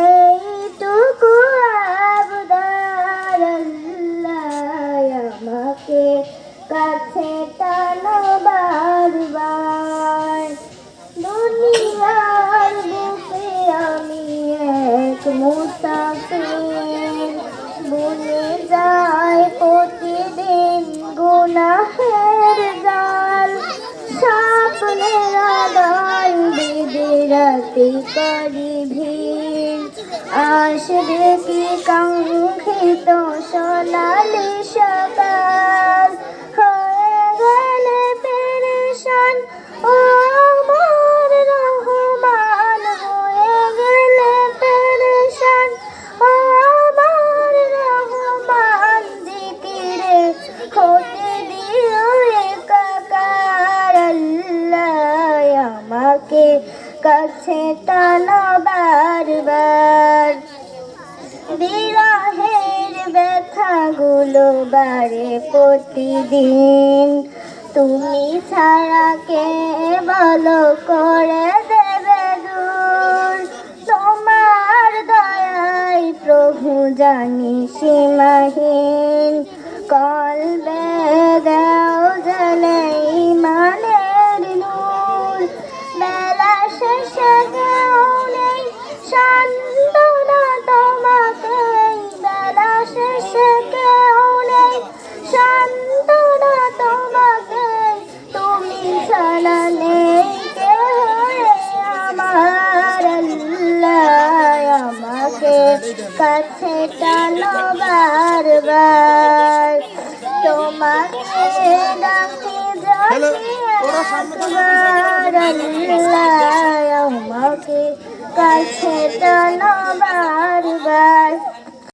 এইটুকু আবদার আল্লাহ আমাকে কাছে টানো বারবার। দুনিয়ার বুকে আমি এক মুসাফির, বনে যায় প্রতিদিন গুনাহের জাল। স্বপ্নের আড়াল বেঁধে রাতে করি ভিড়, আসবে কি কাঙ্ক্ষিত সোনালি সকাল। হয়ে গেলে পেরেশান ও আমার রহমান, হয়ে গেলে পেরেশান ও আমার রহমান। জিকিরে হতে দিও একাকার আল্লাহ আমাকে কাছে টানো বারবার। বিরহের ব্যথাগুলো বাড়ে প্রতিদিন, তুমি ছাড়া কে বলো করে দেবে দূর। তোমার দয়ায় প্রভু জানি সীমাহীন, কলবে দাও জ্বলে ইমানের নূর। বেলা শেষে কেউ নেই সান্ত্বনা তোমাকে, বেলা শেষে কেউ নেই সান্ত্বনা তোমাকে। তুমি ছাড়া নেই কেউ আমার আল্লাহ আমাকে কাছে টানো বারবার। তোমাকে ডাকি যদি একবার আল্লাহ আমাকে কাছে টানো বারবার।